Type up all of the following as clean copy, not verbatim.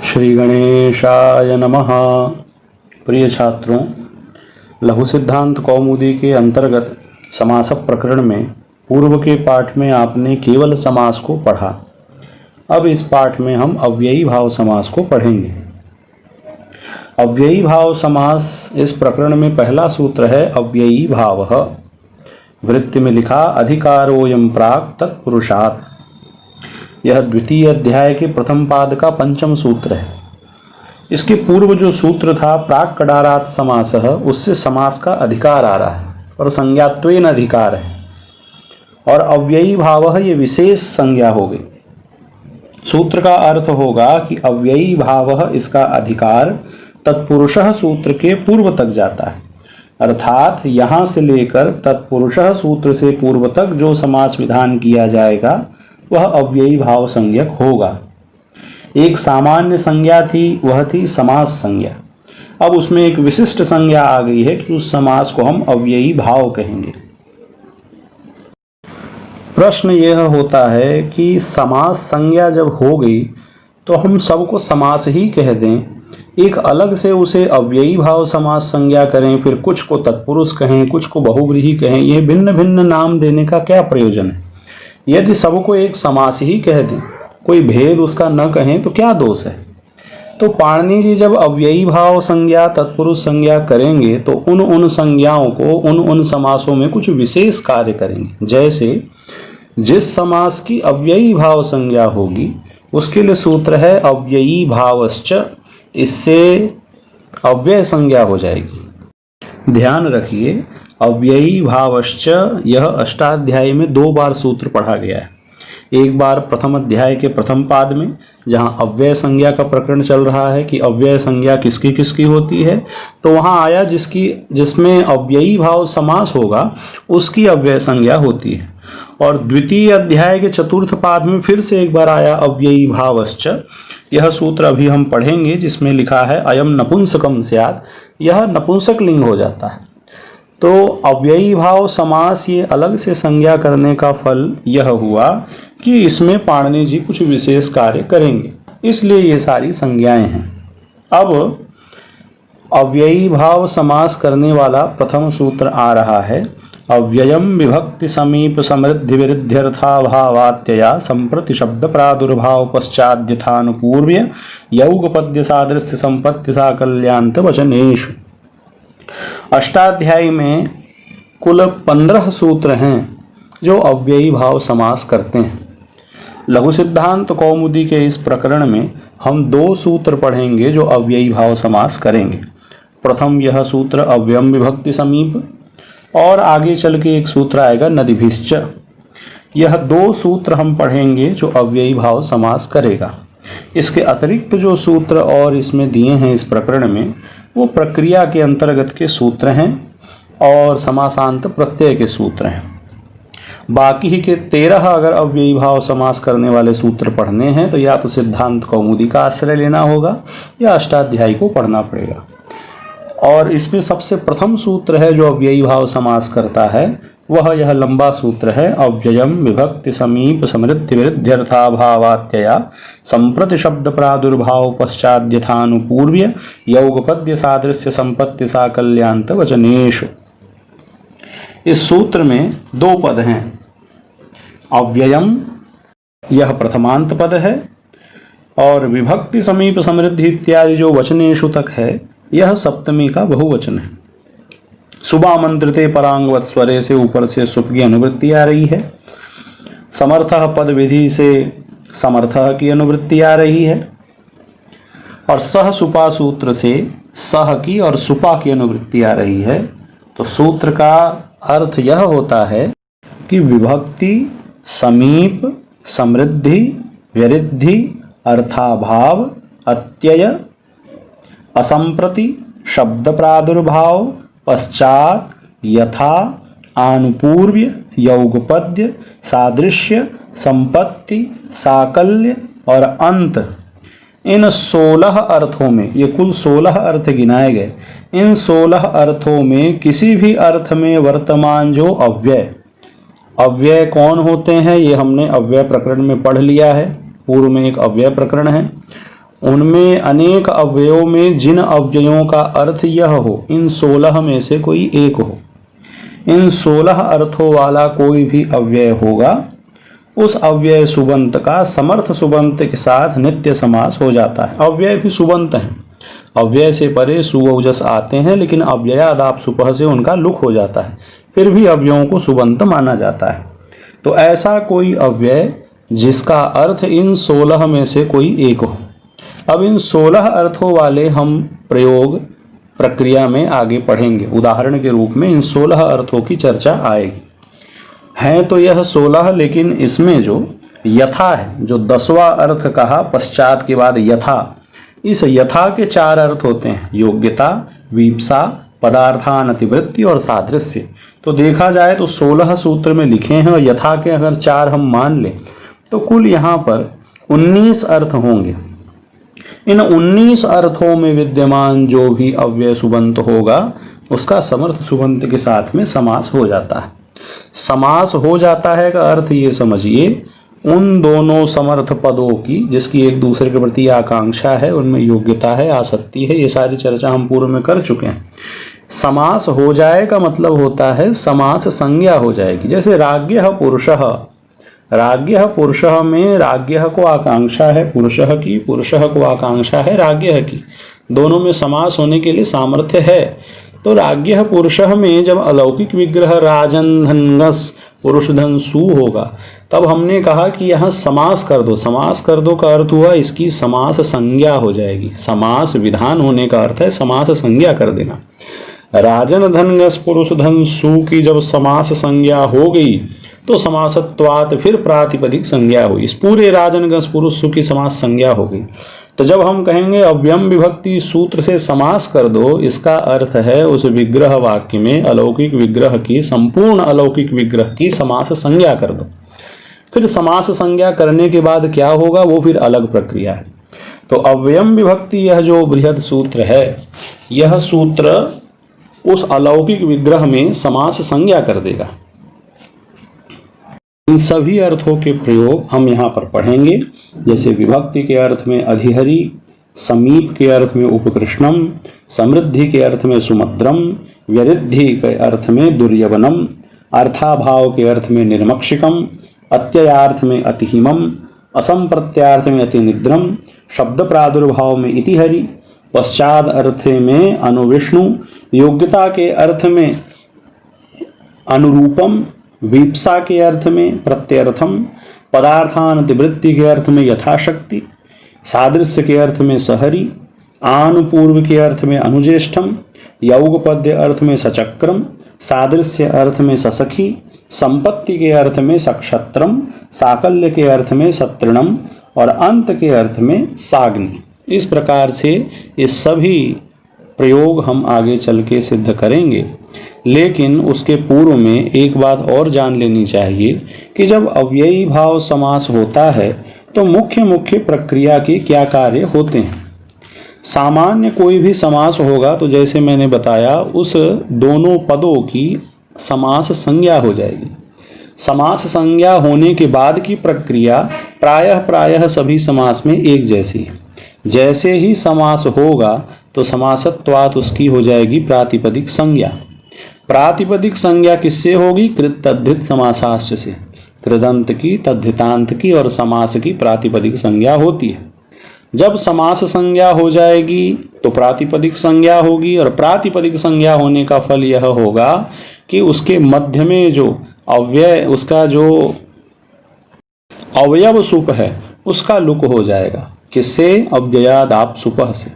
श्री गणेशाय नमः। प्रिय छात्रों, लघु सिद्धांत कौमुदी के अंतर्गत समास प्रकरण में पूर्व के पाठ में आपने केवल समास को पढ़ा। अब इस पाठ में हम अव्ययी भाव समास को पढ़ेंगे। अव्ययी भाव समास इस प्रकरण में पहला सूत्र है अव्ययी भावः। वृत्ति में लिखा अधिकारोऽयं प्राक् तत्पुरुषात्। यह द्वितीय अध्याय के प्रथम पाद का पंचम सूत्र है। इसके पूर्व जो सूत्र था प्राक् कडारात् समासः, उससे समास का अधिकार आ रहा है और संज्ञात्वेन अधिकार है। और अव्ययी भावः ये विशेष संज्ञा हो गई। सूत्र का अर्थ होगा कि अव्ययी भावः इसका अधिकार तत्पुरुषः सूत्र के पूर्व तक जाता है, अर्थात यहाँ से लेकर तत्पुरुषः सूत्र से पूर्व तक जो समास विधान किया जाएगा वह अव्ययी भाव संज्ञक होगा। एक सामान्य संज्ञा थी, वह थी समास संज्ञा। अब उसमें एक विशिष्ट संज्ञा आ गई है कि उस समास को हम अव्ययी भाव कहेंगे। प्रश्न यह होता है कि समास संज्ञा जब हो गई तो हम सबको समास ही कह दें, एक अलग से उसे अव्ययी भाव समास संज्ञा करें, फिर कुछ को तत्पुरुष कहें, कुछ को बहुव्रीहि कहें, यह भिन्न भिन्न नाम देने का क्या प्रयोजन है? यदि सबको एक समास ही कह दें, कोई भेद उसका न कहें तो क्या दोष है? तो पाणिनि जी जब अव्ययी भाव संज्ञा तत्पुरुष संज्ञा करेंगे तो उन संज्ञाओं को उन समासों में कुछ विशेष कार्य करेंगे। जैसे जिस समास की अव्ययी भाव संज्ञा होगी उसके लिए सूत्र है अव्ययी भावश्च, इससे अव्यय संज्ञा हो जाएगी। ध्यान रखिए, अव्ययी भावश्च यह अष्टाध्यायी में 2 बार सूत्र पढ़ा गया है। एक बार प्रथम अध्याय के प्रथम पाद में, जहाँ अव्यय संज्ञा का प्रकरण चल रहा है कि अव्यय संज्ञा किसकी किसकी होती है, तो वहाँ आया जिसमें अव्ययी भाव समास होगा उसकी अव्यय संज्ञा होती है। और द्वितीय अध्याय के चतुर्थ पाद में फिर से एक बार आया अव्ययी भावश्च। यह सूत्र अभी हम पढ़ेंगे जिसमें लिखा है अयम नपुंसकम स्यात्, यह नपुंसक लिंग हो जाता है। तो अव्ययी भाव समास ये अलग से संज्ञा करने का फल यह हुआ कि इसमें पाणिनि जी कुछ विशेष कार्य करेंगे, इसलिए ये सारी संज्ञाएं हैं। अब अव्ययी भाव समास करने वाला प्रथम सूत्र आ रहा है अव्ययम विभक्ति समीप समृद्धि विरुद्ध्यर्थाभावात्यया संप्रति शब्द प्रादुर्भाव पश्चाद्यथानुपूर्व्य यौगपद्य सादृश्य संपत्ति साकल्यांत वचनेषु। अष्टाध्यायी में कुल 15 सूत्र हैं जो अव्ययी भाव समास करते हैं। लघु सिद्धांत कौमुदी के इस प्रकरण में हम 2 सूत्र पढ़ेंगे जो अव्ययी भाव समास करेंगे। प्रथम यह सूत्र अव्ययम विभक्ति समीप, और आगे चल के एक सूत्र आएगा नदीभिश्च। यह 2 सूत्र हम पढ़ेंगे जो अव्ययी भाव समास करेगा। इसके अतिरिक्त जो सूत्र और इसमें दिए हैं इस प्रकरण में, वो प्रक्रिया के अंतर्गत के सूत्र हैं और समासांत प्रत्यय के सूत्र हैं। बाकी के 13 अगर अव्ययी भाव समास करने वाले सूत्र पढ़ने हैं तो या तो सिद्धांत कौमुदी का आश्रय लेना होगा या अष्टाध्यायी को पढ़ना पड़ेगा। और इसमें सबसे प्रथम सूत्र है जो अव्ययी भाव समास करता है, वह यह लंबा सूत्र है अव्ययम विभक्ति समीप समृद्धि विरुद्ध्यर्थाभावात्यया संप्रति शब्द प्रादुर्भाव पश्चाद्यथानुपूर्व्य यौगपद्य सादृश्य संपत्ति साकल्यांत वचनेषु। इस सूत्र में 2 पद हैं। अव्ययम यह प्रथमांत पद है और विभक्ति समीप समृद्धि इत्यादि जो वचनेषु तक है यह सप्तमी का बहुवचन है। सुबामंत्रिते परांगवत स्वरे से ऊपर से सुप की अनुवृत्ति आ रही है। समर्थः पद विधि से समर्थः की अनुवृत्ति आ रही है और सह सुपा सूत्र से सह की और सुपा की अनुवृत्ति आ रही है। तो सूत्र का अर्थ यह होता है कि विभक्ति समीप समृद्धि विरुद्धि अर्थाभाव अत्यय असंप्रति शब्द प्रादुर्भाव पश्चात यथा आनुपूर्व्य यौगपद्य सादृश्य संपत्ति साकल्य और अंत, इन 16 अर्थों में, ये कुल 16 अर्थ गिनाए गए, इन 16 अर्थों में किसी भी अर्थ में वर्तमान जो अव्यय कौन होते हैं ये हमने अव्यय प्रकरण में पढ़ लिया है। पूर्व में एक अव्यय प्रकरण है उनमें अनेक अव्ययों में जिन अव्ययों का अर्थ यह हो, इन 16 में से कोई एक हो। इन 16 अर्थों वाला कोई भी अव्यय होगा, उस अव्यय सुबंत का समर्थ सुबंत के साथ नित्य समास हो जाता है। अव्यय भी सुबंत हैं, अव्यय से परे सुवौजस आते हैं, लेकिन अव्ययादाप सुपह से उनका लुक हो जाता है, फिर भी अव्ययों को सुबंत माना जाता है। तो ऐसा कोई अव्यय जिसका अर्थ इन 16 में से कोई एक हो। अब इन 16 अर्थों वाले हम प्रयोग प्रक्रिया में आगे पढ़ेंगे। उदाहरण के रूप में इन 16 अर्थों की चर्चा आएगी। हैं तो यह 16, लेकिन इसमें जो यथा है, जो 10वां अर्थ कहा पश्चात के बाद यथा, इस यथा के 4 अर्थ होते हैं, योग्यता, वीप्सा, पदार्थानतिवृत्ति और सादृश्य। तो देखा जाए तो 16 सूत्र में लिखे हैं और यथा के अगर 4 हम मान लें तो कुल यहाँ पर 19 अर्थ होंगे। इन 19 अर्थों में विद्यमान जो भी अव्यय सुबंत होगा उसका समर्थ सुबंत के साथ में समास हो जाता है। समास हो जाता है का अर्थ ये समझिए, उन दोनों समर्थ पदों की जिसकी एक दूसरे के प्रति आकांक्षा है, उनमें योग्यता है, आसक्ति है, ये सारी चर्चा हम पूर्व में कर चुके हैं। समास हो जाए का मतलब होता है समास संज्ञा हो जाएगी। जैसे राज्ञः पुरुषः, राज्ञः पुरुषः में राज्ञः को आकांक्षा है पुरुषः की, पुरुषः को आकांक्षा है राज्ञः की, दोनों में समास होने के लिए सामर्थ्य है। तो राज्ञः पुरुषः में जब अलौकिक विग्रह राजन धनगस पुरुष धन सु होगा, तब हमने कहा कि यहाँ समास कर दो। समास कर दो का अर्थ हुआ इसकी समास संज्ञा हो जाएगी। समास विधान होने का अर्थ है समास संज्ञा कर देना। राजन धनगस पुरुष धन सु की जब समास संज्ञा हो गई तो समासत्वात फिर प्रातिपदिक संज्ञा हुई। इस पूरे राजनगस पुरुष सु की समास संज्ञा हो गई। तो जब हम कहेंगे अव्यम विभक्ति सूत्र से समास कर दो, इसका अर्थ है उस विग्रह वाक्य में अलौकिक विग्रह की, संपूर्ण अलौकिक विग्रह की समास संज्ञा कर दो। फिर समास संज्ञा करने के बाद क्या होगा वो फिर अलग प्रक्रिया है। तो अव्यम विभक्ति यह जो बृहद सूत्र है, यह सूत्र उस अलौकिक विग्रह में समास संज्ञा कर देगा। इन सभी अर्थों के प्रयोग हम यहाँ पर पढ़ेंगे। जैसे विभक्ति के अर्थ में अधिहरि, समीप के अर्थ में उपकृष्णम, समृद्धि के अर्थ में सुमद्रम, व्यरिद्धि के अर्थ में दुर्यवनम, अर्थाभाव के अर्थ में निर्मक्षिकम, अत्ययार्थ में अतिहिमम, असंप्रत्यार्थ में अतिनिद्रम, शब्द प्रादुर्भाव में इतिहरि, पश्चात अर्थ में अनुविष्णु, योग्यता के अर्थ में अनुरूपम, वीप्सा के अर्थ में प्रत्यर्थम, पदार्थानतिवृत्ति के अर्थ में यथाशक्ति, सादृश्य के अर्थ में सहरी, आनुपूर्व के अर्थ में अनुज्येष्ठम, यौगपद्य अर्थ में सचक्रम, सादृश्य अर्थ में ससखी, संपत्ति के अर्थ में सक्षत्रम, साकल्य के अर्थ में सत्रणम और अंत के अर्थ में साग्नि। इस प्रकार से ये सभी प्रयोग हम आगे चल के सिद्ध करेंगे। लेकिन उसके पूर्व में एक बात और जान लेनी चाहिए कि जब अव्ययी भाव समास होता है तो मुख्य मुख्य प्रक्रिया के क्या कार्य होते हैं। सामान्य कोई भी समास होगा तो जैसे मैंने बताया उस दोनों पदों की समास संज्ञा हो जाएगी। समास संज्ञा होने के बाद की प्रक्रिया प्रायः सभी समास में एक जैसी है। जैसे ही समास होगा तो समासत्वात् उसकी हो जाएगी प्रातिपदिक संज्ञा। प्रातिपदिक संज्ञा किससे होगी? कृत तद्धित समासाश्च से। कृदंत की, तद्धितांत की और समास की प्रातिपदिक संज्ञा होती है। जब समास संज्ञा हो जाएगी तो प्रातिपदिक संज्ञा होगी और प्रातिपदिक संज्ञा होने का फल यह होगा कि उसके मध्य में जो अव्यय, उसका जो अवयव सुप है उसका लुक हो जाएगा। किससे? अव्ययादाप सुपह से।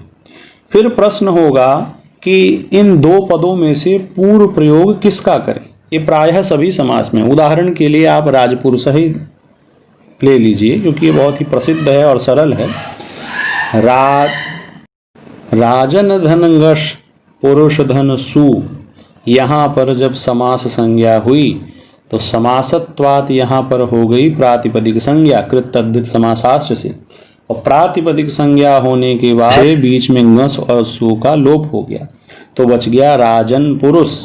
फिर प्रश्न होगा कि इन दो पदों में से पूर्व प्रयोग किसका करें। ये प्रायः सभी समास में। उदाहरण के लिए आप राजपुरुष ही ले लीजिए क्योंकि ये बहुत ही प्रसिद्ध है और सरल है। राजन धनगश पुरुष धन सु, यहाँ पर जब समास संज्ञा हुई तो समासत्वात् यहाँ पर हो गई प्रातिपदिक संज्ञा कृत तद्धित समासाश्च से, और प्रातिपदिक संज्ञा होने के बाद बीच में ngस और सु का लोप हो गया तो बच गया राजन पुरुष।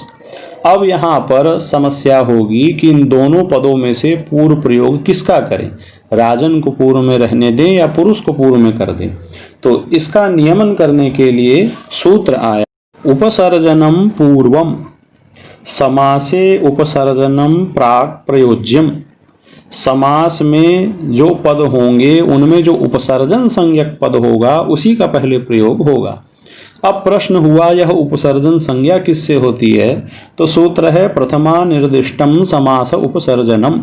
अब यहाँ पर समस्या होगी कि इन दोनों पदों में से पूर्व प्रयोग किसका करें, राजन को पूर्व में रहने दें या पुरुष को पूर्व में कर दें। तो इसका नियमन करने के लिए सूत्र आया, उपसर्जनम पूर्वम समासे उपसर्जनम प्राक प्रयोज्यम। समास में जो पद होंगे उनमें जो उपसर्जन संज्ञक पद होगा उसी का पहले प्रयोग होगा। अब प्रश्न हुआ यह उपसर्जन संज्ञा किससे होती है, तो सूत्र है प्रथमा निर्दिष्टम समास उपसर्जनम।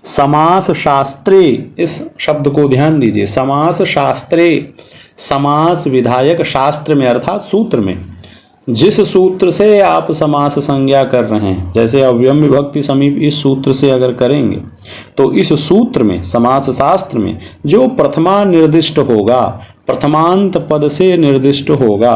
समास शास्त्रे, इस शब्द को ध्यान दीजिए, समास शास्त्रे, समास विधायक शास्त्र में अर्थात सूत्र में, जिस सूत्र से आप समास संज्ञा कर रहे हैं, जैसे अव्ययम विभक्ति समीप इस सूत्र से अगर करेंगे तो इस सूत्र में समास शास्त्र में जो प्रथमा निर्दिष्ट होगा, प्रथमांत पद से निर्दिष्ट होगा।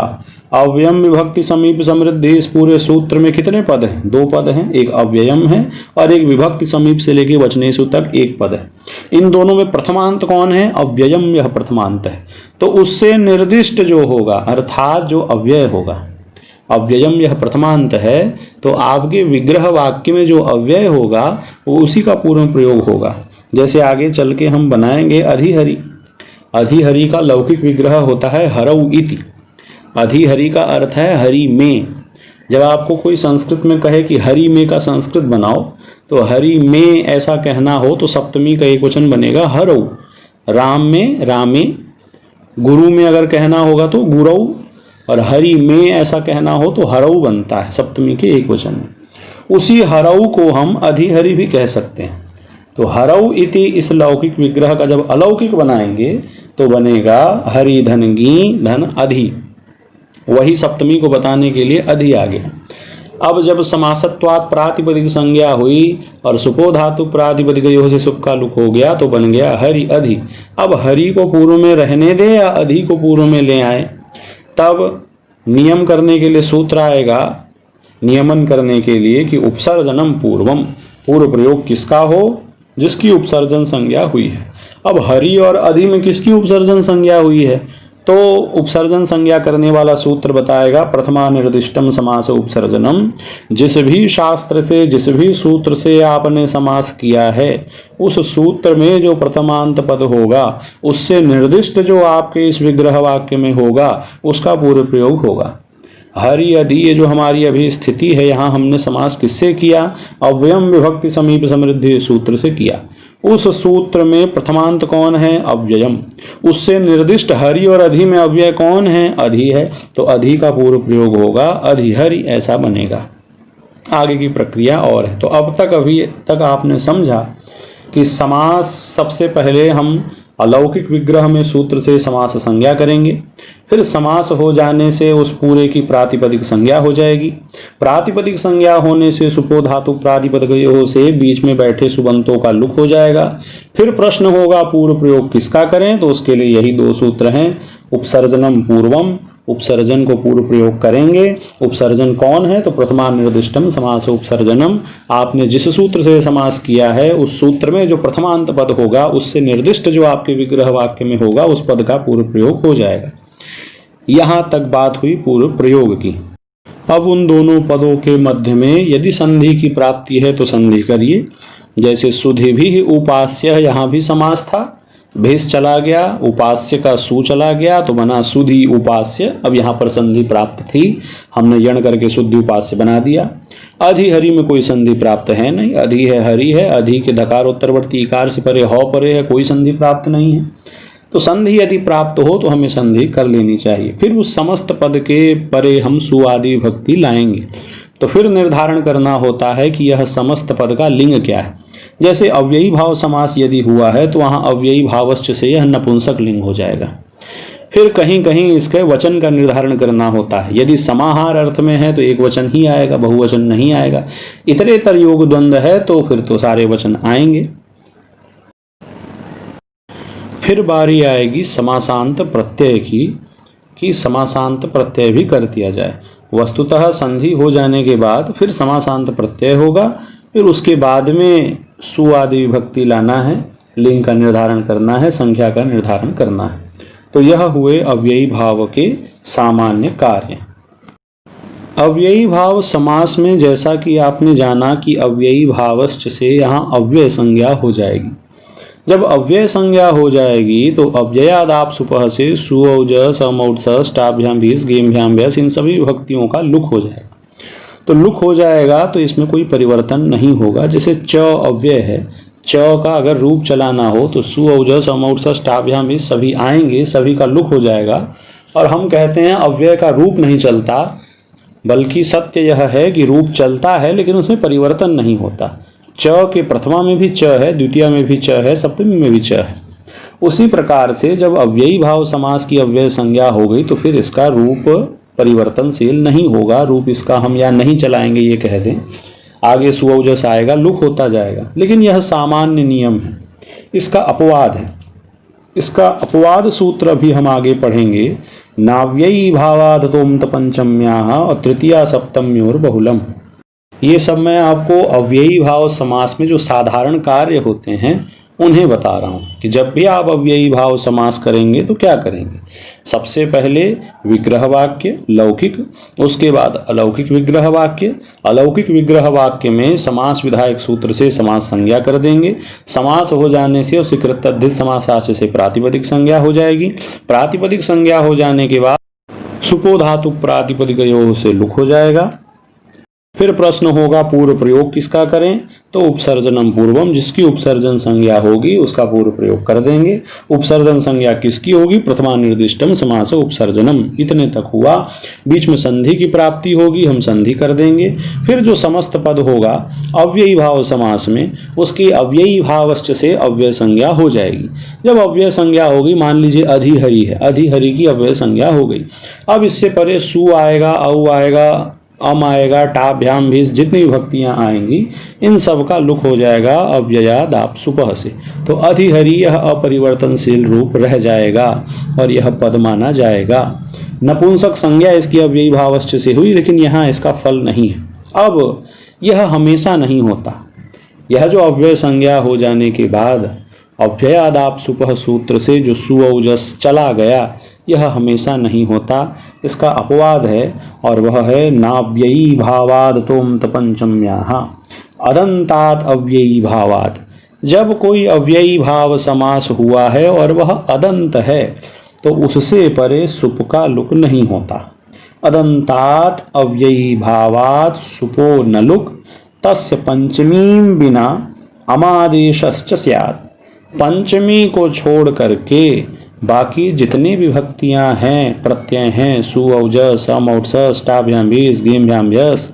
अव्ययम विभक्ति समीप समृद्धि, इस पूरे सूत्र में कितने पद हैं, 2 पद हैं, एक अव्ययम है और एक विभक्ति समीप से लेके वचनेषु तक 1 पद है। इन दोनों में प्रथमांत कौन है, अव्ययम, यह प्रथमांत है। तो उससे निर्दिष्ट जो होगा अर्थात जो अव्यय होगा, अव्ययम यह प्रथमांत है, तो आपके विग्रह वाक्य में जो अव्यय होगा वो उसी का पूर्व प्रयोग होगा। जैसे आगे चल के हम बनाएंगे अधिहरि। अधिहरि का लौकिक विग्रह होता है हरऊ इति। अधिहरि का अर्थ है हरि में। जब आपको कोई संस्कृत में कहे कि हरि में का संस्कृत बनाओ, तो हरि में ऐसा कहना हो तो सप्तमी का एक वचन बनेगा हरऊ। राम में रामे, गुरु में अगर कहना होगा तो गुरऊ, और हरि में ऐसा कहना हो तो हरऊ बनता है सप्तमी के एक वचन में। उसी हरऊ को हम अधिहरि भी कह सकते हैं। तो हरऊ इति इस लौकिक विग्रह का जब अलौकिक बनाएंगे तो बनेगा हरि धन गी धन अधि। वही सप्तमी को बताने के लिए अधि आ गया। अब जब समासत्वात् प्रातिपदिक संज्ञा हुई और सुपो धातु प्रातिपदिक यो से सुप का लुक हो गया तो बन गया हरि अधि। अब हरि को पूर्व में रहने दे या अधि को पूर्व में ले आए, तब नियम करने के लिए सूत्र आएगा, नियमन करने के लिए कि उपसर्जनम पूर्वम, पूर्व प्रयोग किसका हो, जिसकी उपसर्जन संज्ञा हुई है। अब हरि और अधि में किसकी उपसर्जन संज्ञा हुई है, तो उपसर्जन संज्ञा करने वाला सूत्र बताएगा प्रथमा निर्दिष्टम समास उपसर्जनम। जिस भी शास्त्र से, जिस भी सूत्र से आपने समास किया है उस सूत्र में जो प्रथमांत पद होगा उससे निर्दिष्ट जो आपके इस विग्रह वाक्य में होगा उसका पूर्व प्रयोग होगा। हरि अधि ये जो हमारी अभी स्थिति है, यहाँ हमने समास किससे किया, अव्ययम विभक्ति समीप समृद्धि सूत्र से किया। उस सूत्र में प्रथमांत कौन है, अव्ययम। उससे निर्दिष्ट हरि और अधि में अव्यय कौन है, अधि है। तो अधि का पूर्व प्रयोग होगा अधिहरि, ऐसा बनेगा। आगे की प्रक्रिया और है। तो अब तक अभी तक आपने समझा कि समास सबसे पहले हम अलौकिक विग्रह में सूत्र से समास संज्ञा करेंगे, फिर समास हो जाने से उस पूरे की प्रातिपदिक संज्ञा हो जाएगी। प्रातिपदिक संज्ञा होने से सुपो धातु प्रातिपदिक से बीच में बैठे सुबंतों का लुक हो जाएगा। फिर प्रश्न होगा पूर्व प्रयोग किसका करें, तो उसके लिए यही 2 सूत्र हैं, उपसर्जनम पूर्वम, उपसर्जन को पूर्व प्रयोग करेंगे। उपसर्जन कौन है, तो प्रथमा निर्दिष्टम समास उपसर्जनम। आपने जिस सूत्र से समास किया है उस सूत्र में जो प्रथमांत पद होगा उससे निर्दिष्ट जो आपके विग्रह वाक्य में होगा उस पद का पूर्व प्रयोग हो जाएगा। यहाँ तक बात हुई पूर्व प्रयोग की। अब उन दोनों पदों के मध्य में यदि संधि की प्राप्ति है तो संधि करिए। जैसे सुधि भी उपास्य, यहाँ भी समास था, भेष चला गया, उपास्य का सु चला गया तो बना सुधि उपास्य। अब यहाँ पर संधि प्राप्त थी, हमने यण करके शुद्धि उपास्य बना दिया। अधि हरि में कोई संधि प्राप्त है नहीं, अधि है हरि है, अधि के धकार उत्तरवर्ती इकार से परे हौ परे है, कोई संधि प्राप्त नहीं है। तो संधि यदि प्राप्त हो तो हमें संधि कर लेनी चाहिए। फिर उस समस्त पद के परे हम सु आदि विभक्ति लाएंगे, तो फिर निर्धारण करना होता है कि यह समस्त पद का लिंग क्या है। जैसे अव्ययी भाव समास यदि हुआ है तो वहाँ अव्ययी भावश्च से यह नपुंसक लिंग हो जाएगा। फिर कहीं कहीं इसके वचन का निर्धारण करना होता है। यदि समाहार अर्थ में है तो एक वचन ही आएगा, बहुवचन नहीं आएगा। इतरेतर योग द्वंद्व है तो फिर तो सारे वचन आएंगे। फिर बारी आएगी समासांत प्रत्यय की, कि समासांत प्रत्यय भी कर दिया जाए। वस्तुतः संधि हो जाने के बाद फिर समासांत प्रत्यय होगा, फिर उसके बाद में सु आदि विभक्ति लाना है, लिंग का निर्धारण करना है, संख्या का निर्धारण करना है। तो यह हुए अव्ययी भाव के सामान्य कार्य। अव्ययी भाव समास में जैसा कि आपने जाना कि अव्ययी भावश्च से यहाँ अव्यय संज्ञा हो जाएगी। जब अव्यय संज्ञा हो जाएगी तो अव्ययादाप सुपह से सु औज समौट स्टाभ्याम भीस गेमभ्याम भ्यस इन सभी विभक्तियों का लुक हो जाएगा। तो लुक हो जाएगा तो इसमें कोई परिवर्तन नहीं होगा। जैसे च अव्यय है, च का अगर रूप चलाना हो तो सु औज समौट स्टाभ्याम भीस सभी आएंगे, सभी का लुक हो जाएगा। और हम कहते हैं अव्यय का रूप नहीं चलता, बल्कि सत्य यह है कि रूप चलता है लेकिन उसमें परिवर्तन नहीं होता। च के प्रथमा में भी च है, द्वितीया में भी च है, सप्तमी में भी च है। उसी प्रकार से जब अव्ययी भाव समास की अव्यय संज्ञा हो गई तो फिर इसका रूप परिवर्तनशील नहीं होगा। रूप इसका हम या नहीं चलाएंगे ये कह दें, आगे सुऔजस आएगा, लुक होता जाएगा। लेकिन यह सामान्य नियम है, इसका अपवाद है। इसका अपवाद सूत्र भी हम आगे पढ़ेंगे। नाव्ययी भावाद तोमत पंचम्याः और तृतीया सप्तम्योर बहुलम। ये सब मैं आपको अव्ययी भाव समास में जो साधारण कार्य होते हैं उन्हें बता रहा हूँ कि जब भी आप अव्ययी भाव समास करेंगे तो क्या करेंगे। सबसे पहले विग्रह वाक्य लौकिक, उसके बाद अलौकिक विग्रह वाक्य। अलौकिक विग्रह वाक्य में समास विधायक सूत्र से समास संज्ञा कर देंगे। समास हो जाने से उसे कृतधित समासाच से प्रातिपदिक संज्ञा हो जाएगी। प्रातिपदिक संज्ञा हो जाने के बाद सुपो धातु प्रातिपदिकयोः से लुक हो जाएगा। फिर प्रश्न होगा पूर्व प्रयोग किसका करें, तो उपसर्जनम पूर्वम, जिसकी उपसर्जन संज्ञा होगी उसका पूर्व प्रयोग कर देंगे। उपसर्जन संज्ञा किसकी होगी, प्रथमा निर्दिष्टम समास उपसर्जनम, इतने तक हुआ। बीच में संधि की प्राप्ति होगी, हम संधि कर देंगे। फिर जो समस्त पद होगा अव्ययी भाव समास में, उसकी अव्ययी भावश्च से अव्यय संज्ञा हो जाएगी। जब अव्यय संज्ञा होगी, मान लीजिए अधिहरि है, अधिहरि की अव्यय संज्ञा हो गई। अब इससे परे सु आएगा, औ आएगा, अम आएगा, टाभ्याम भी, जितनी विभक्तियां आएंगी इन सब का लुक हो जाएगा अव्ययादाप सुपह से। तो अधिहरि यह अपरिवर्तनशील रूप रह जाएगा और यह पद माना जाएगा। नपुंसक संज्ञा इसकी अव्ययी भावश्च से हुई, लेकिन यहाँ इसका फल नहीं है। अब यह हमेशा नहीं होता। यह जो अव्यय संज्ञा हो जाने के बाद अव्ययादाप सुपह सूत्र से जो सुऔजस चला गया, यह हमेशा नहीं होता। इसका अपवाद है और वह है नाव्ययी भावाद तोमत पंचम्याः अदंतात अव्ययी भावाद। जब कोई अव्ययी भाव समास हुआ है और वह अदंत है तो उससे परे सुप का लुक नहीं होता। अदंतात अव्ययी भावाद सुपो न लुक तस्य पंचमीं बिना अमादेशश्च स्यात्। पंचमी को छोड़ करके बाकी जितनी विभक्तियां हैं, प्रत्यय हैं, सु औज सम औट स्टाभ्याम भीस गेमभ्याम भ्यस,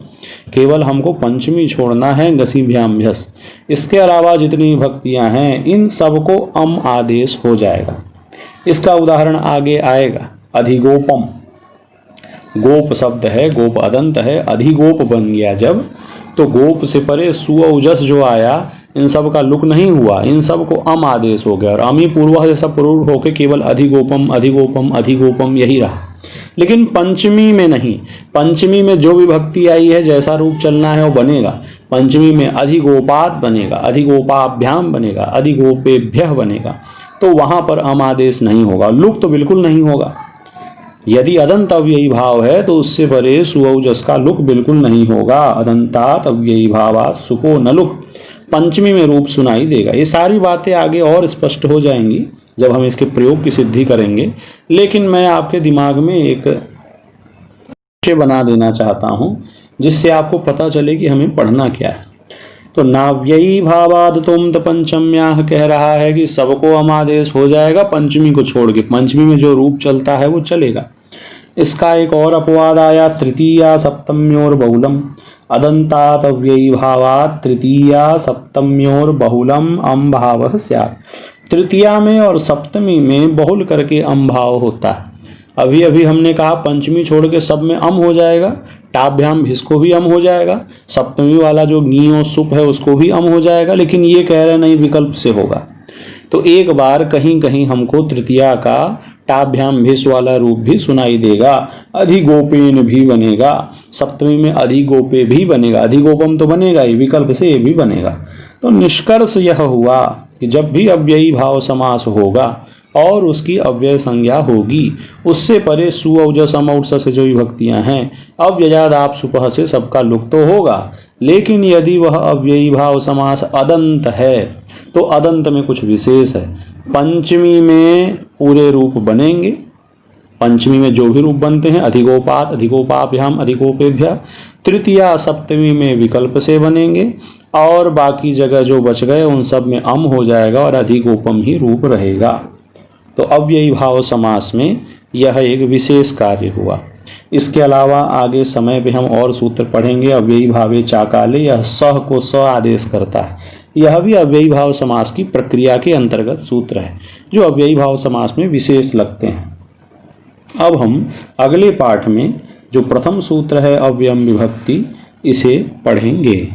केवल हमको पंचमी छोड़ना है, गसीभ्याम भ्यस। इसके अलावा जितनी विभक्तियां हैं इन सबको अम आदेश हो जाएगा। इसका उदाहरण आगे आएगा। अधिगोपम, गोप शब्द है, गोप अदंत है, अधिगोप बन गया जब, तो गोप से परे सु औजस जो आया इन सब का लुक नहीं हुआ, इन सब को अम आदेश हो गया और अमी पूर्व जैसा पूर्व होके केवल अधिगोपम अधिगोपम अधिगोपम यही रहा। लेकिन पंचमी में नहीं, पंचमी में जो विभक्ति आई है जैसा रूप चलना है वो बनेगा। पंचमी में अधिगोपात बनेगा, अधिगोपाभ्याम बनेगा, अधिगोपेभ्यः बनेगा, तो वहां पर अम आदेश नहीं होगा, लुक तो बिल्कुल नहीं होगा। यदि अदंत अव्ययी भाव है तो उससे परे सुऔजस का लुक बिल्कुल नहीं होगा। अदंतात अव्ययी भावात सुपो न लुक, पंचमी में रूप सुनाई देगा। ये सारी बातें आगे और स्पष्ट हो जाएंगी जब हम इसके प्रयोग की सिद्धि करेंगे, लेकिन मैं आपके दिमाग में एक विषय बना देना चाहता हूँ जिससे आपको पता चले कि हमें पढ़ना क्या है। तो नाव्ययी भावाद तोमत पंचम्याः कह रहा है कि सबको अमादेश हो जाएगा पंचमी को छोड़ के, पंचमी में जो रूप चलता है वो चलेगा। इसका एक और अपवाद आया, तृतीया सप्तम्योर बहुलम अदंतात अव्ययी भावात तृतीया सप्तम्योर बहुलम अम भावः स्यात्। तृतीया में और सप्तमी में बहुल करके अम भाव होता है। अभी अभी हमने कहा पंचमी छोड़ के सब में अम हो जाएगा, टाभ्याम भिसको भी अम हो जाएगा, सप्तमी वाला जो गी और सुप है उसको भी अम हो जाएगा, लेकिन ये कह रहे नहीं विकल्प से होगा। तो एक बार कहीं कहीं हमको तृतीया का टाभ्याम भिस वाला रूप भी सुनाई देगा, अधिगोपेन भी बनेगा, सप्तमी में अधिगोपे भी बनेगा, अधिगोपम तो बनेगा ही, विकल्प से ये भी बनेगा। तो निष्कर्ष यह हुआ कि जब भी अव्ययी भाव समास होगा और उसकी अव्यय संज्ञा होगी। उससे परे सु औज सम और स से जो विभक्तियां हैं अव्ययाद आप सुपह से सबका लुक तो होगा, लेकिन यदि वह अव्ययी भाव समास अदंत है तो अदंत में कुछ विशेष है। पंचमी में पूरे रूप बनेंगे, पंचमी में जो भी रूप बनते हैं अधिकोपात अधिकोपाभ्याम अधिकोपेभ्य, तृतीया सप्तमी में विकल्प से बनेंगे और बाकी जगह जो बच गए उन सब में अम हो जाएगा और अधिकोपम ही रूप रहेगा। तो अव्ययी भाव समास में यह एक विशेष कार्य हुआ। इसके अलावा आगे समय पे हम और सूत्र पढ़ेंगे। अव्ययी भावे चाकाले, यह सह को स आदेश करता है, यह भी अव्ययी भाव समास की प्रक्रिया के अंतर्गत सूत्र है जो अव्ययी भाव समास में विशेष लगते हैं। अब हम अगले पाठ में जो प्रथम सूत्र है अव्ययम विभक्ति, इसे पढ़ेंगे।